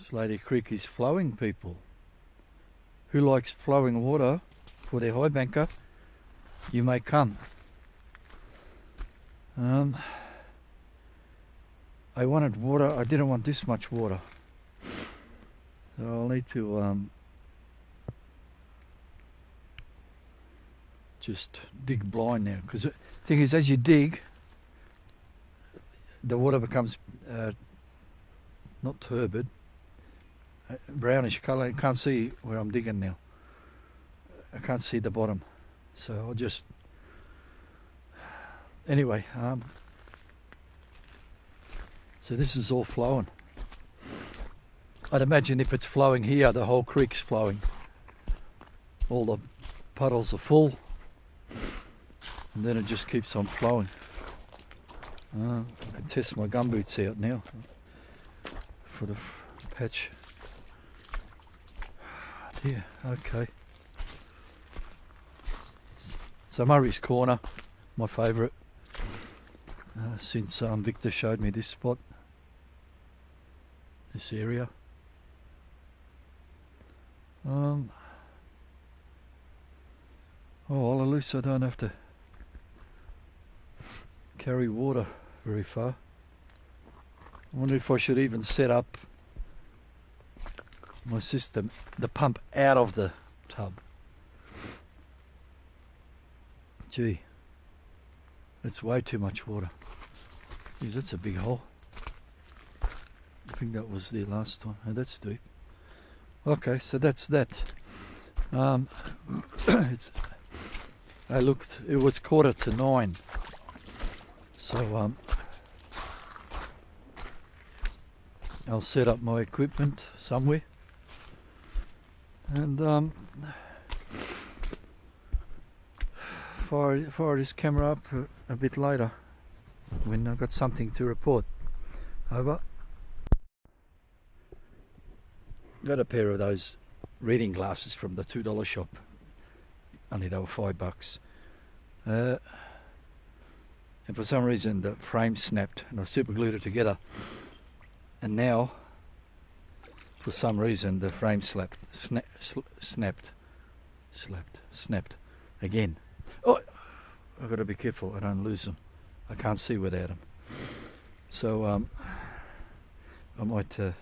Slaty Creek is flowing, people. Who likes flowing water for their high banker? You may come. I wanted water. I didn't want this much water, so I'll need to just dig blind now, because the thing is, as you dig, the water becomes not turbid, brownish colour. You can't see where I'm digging now. I can't see the bottom, so I'll just anyway. So this is all flowing. I'd imagine if it's flowing here, the whole creek's flowing. All the puddles are full, and then it just keeps on flowing. I can test my gumboots out now for the patch. Yeah, okay. So Murray's Corner, my favourite, since Victor showed me this spot, this area. Oh, well, at least I don't have to carry water very far. I wonder if I should even set up my system, the pump out of the tub. Gee, that's way too much water. Jeez, that's a big hole. I think that was there last time. Oh, that's deep. Okay, so that's that. I looked, it was 9:15. So I'll set up my equipment somewhere, and fire this camera up a bit later when I've got something to report. Over. Got a pair of those reading glasses from the $2 shop. Only they were $5. And for some reason the frame snapped, and I super glued it together. And now, for some reason, the frame snapped again. Oh, I've got to be careful I don't lose them. I can't see without them. So I might, I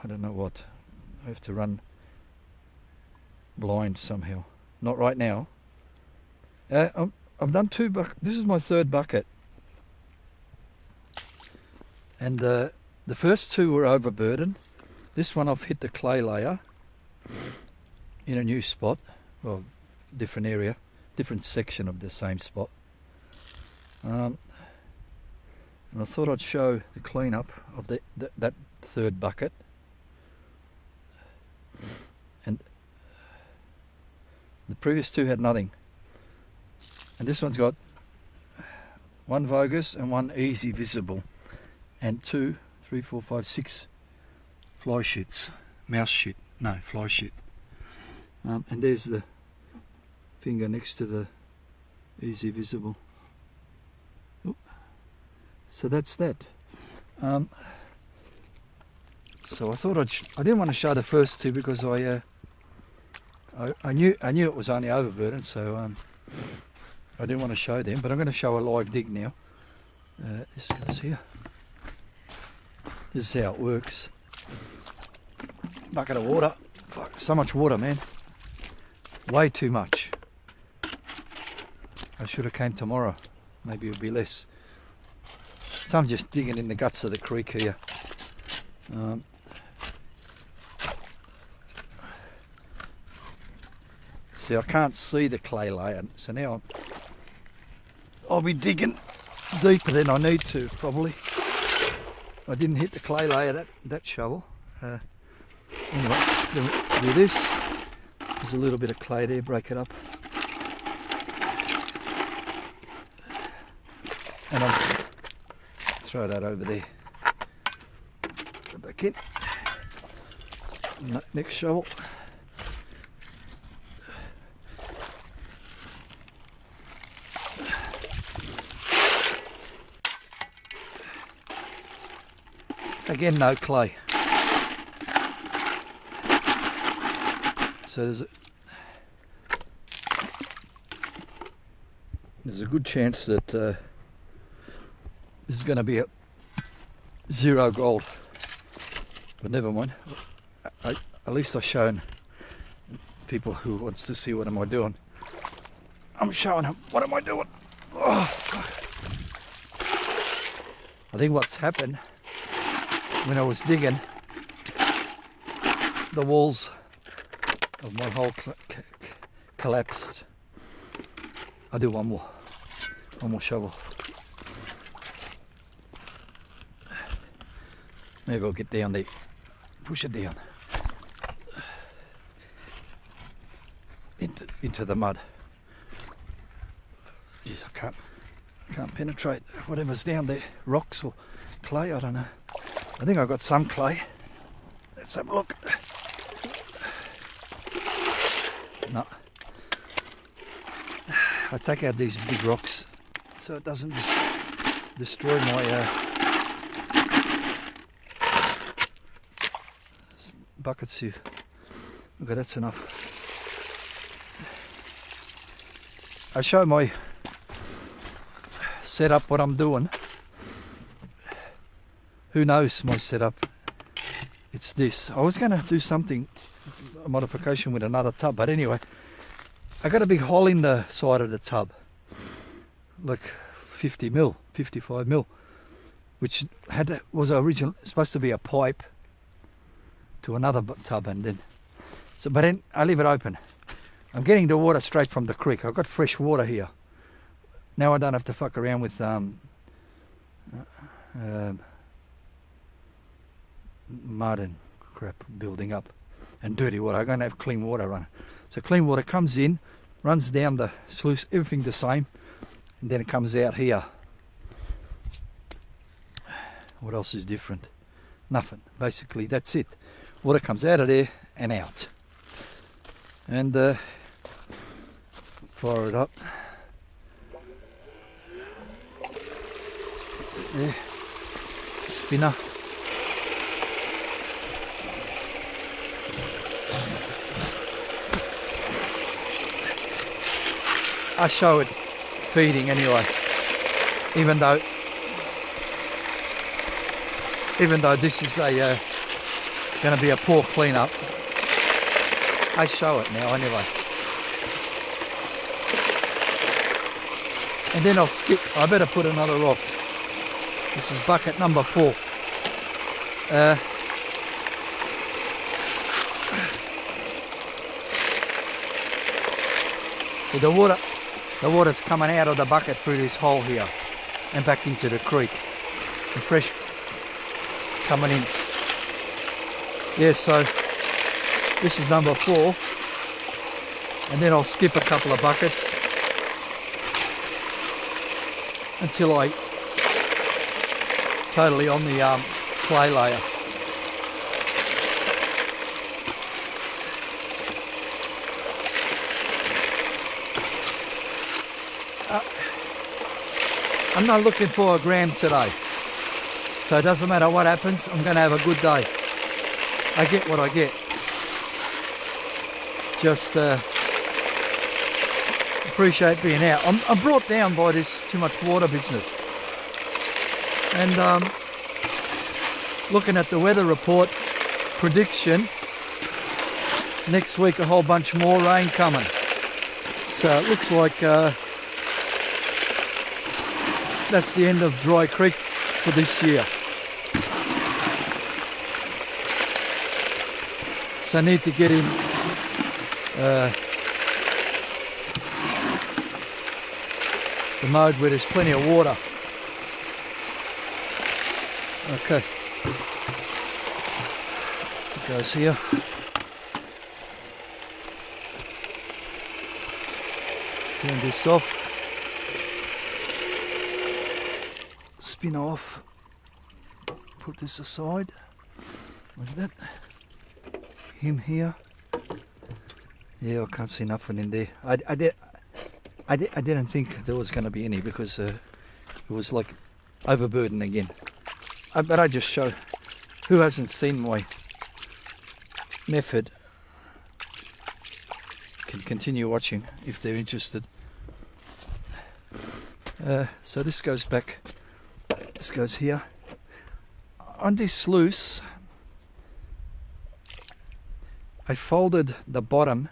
don't know what, I have to run blind somehow. Not right now. I've done two buckets. This is my third bucket. And the first two were overburdened. This one I've hit the clay layer in a new spot, well, different area, different section of the same spot. And I thought I'd show the cleanup of that third bucket. And the previous two had nothing. And this one's got one Vogus and one easy visible, and 2, 3, 4, 5, 6 fly shoots, fly shoot. And there's the finger next to the easy visible. Oop. So that's that. So I thought I didn't want to show the first two because I knew it was only overburdened, so I didn't want to show them. But I'm going to show a live dig now. This goes here. This is how it works. Bucket of water. Fuck, so much water, man. Way too much. I should have came tomorrow. Maybe it'll be less. So I'm just digging in the guts of the creek here. See, I can't see the clay layer, so now I'll be digging deeper than I need to, probably. I didn't hit the clay layer that shovel. Anyway, do this. There's a little bit of clay there, break it up. And I'll throw that over there. Go back in. Next shovel. Again, no clay. So there's a good chance that this is going to be a 0 gold. But never mind. At least I've shown people who wants to see what am I doing. I'm showing them what am I doing. Oh, fuck. I think what's happened when I was digging, the walls of my hole collapsed. I'll do one more shovel. Maybe I'll get down there, push it down into the mud. Jeez, I can't penetrate whatever's down there, rocks or clay, I don't know. I think I've got some clay. Let's have a look. No. I take out these big rocks so it doesn't destroy my bucket sieve. Okay, that's enough. I show my setup, what I'm doing. Who knows my setup? It's this. I was going to do something, a modification with another tub, but anyway, I got a big hole in the side of the tub, like 50 mil, 55 mil, which was originally supposed to be a pipe to another tub, and then but then I leave it open. I'm getting the water straight from the creek. I've got fresh water here. Now I don't have to fuck around with mud and crap building up and dirty water. I'm going to have clean water running. So clean water comes in, runs down the sluice, everything the same, and then it comes out here. What else is different? Nothing. Basically, that's it. Water comes out of there and out. And fire it up. There. Spinner. I show it feeding anyway, even though this is going to be a poor cleanup. I show it now anyway. And then I'll skip. I better put another rock. This is bucket number 4. So the water's coming out of the bucket through this hole here and back into the creek. And fresh coming in. Yeah, so this is number 4. And then I'll skip a couple of buckets until I totally on the clay layer. I'm not looking for a gram today, so it doesn't matter what happens, I'm going to have a good day. I get what I get. Just appreciate being out. I'm brought down by this too much water business. And looking at the weather report prediction, next week a whole bunch more rain coming. So it looks like that's the end of Dry Creek for this year. So I need to get in the mode where there's plenty of water. Okay. It goes here. Turn this off. Spin off. Put this aside. Look at that. Him here. Yeah, I can't see nothing in there. I didn't think there was going to be any, because it was like overburdened again. But I just show Who hasn't seen my method can continue watching if they're interested. So this goes back, this goes here. On this sluice, I folded the bottom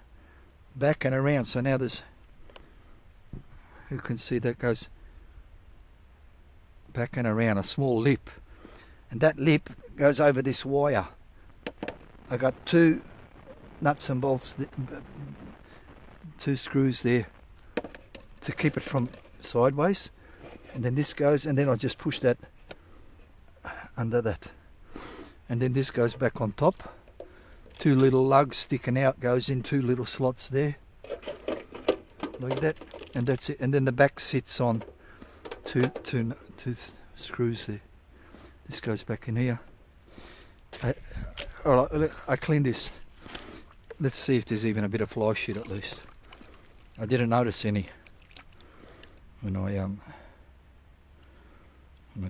back and around, so now there's, you can see that goes back and around, a small lip, and that lip goes over this wire. I got 2 nuts and bolts, 2 screws there to keep it from sideways, and then this goes, and then I just push that under that, and then this goes back on top. 2 little lugs sticking out, goes in 2 little slots there, like that, and that's it. And then the back sits on two screws there. This goes back in here. Alright, I cleaned this. Let's see if there's even a bit of fly shit at least. I didn't notice any when I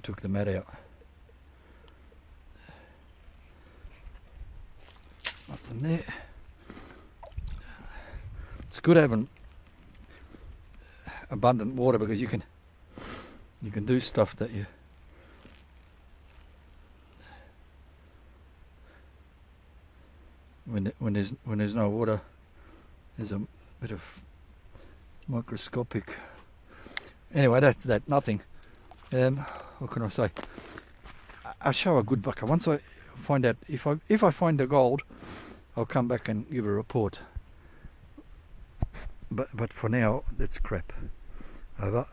took the mat out. Nothing there. It's good having abundant water because you can do stuff that you when there's no water, there's a bit of microscopic. Anyway, that's that. Nothing. What can I say? I'll show a good bucker once I find out if I find the gold. I'll come back and give a report. But for now, that's crap. Over.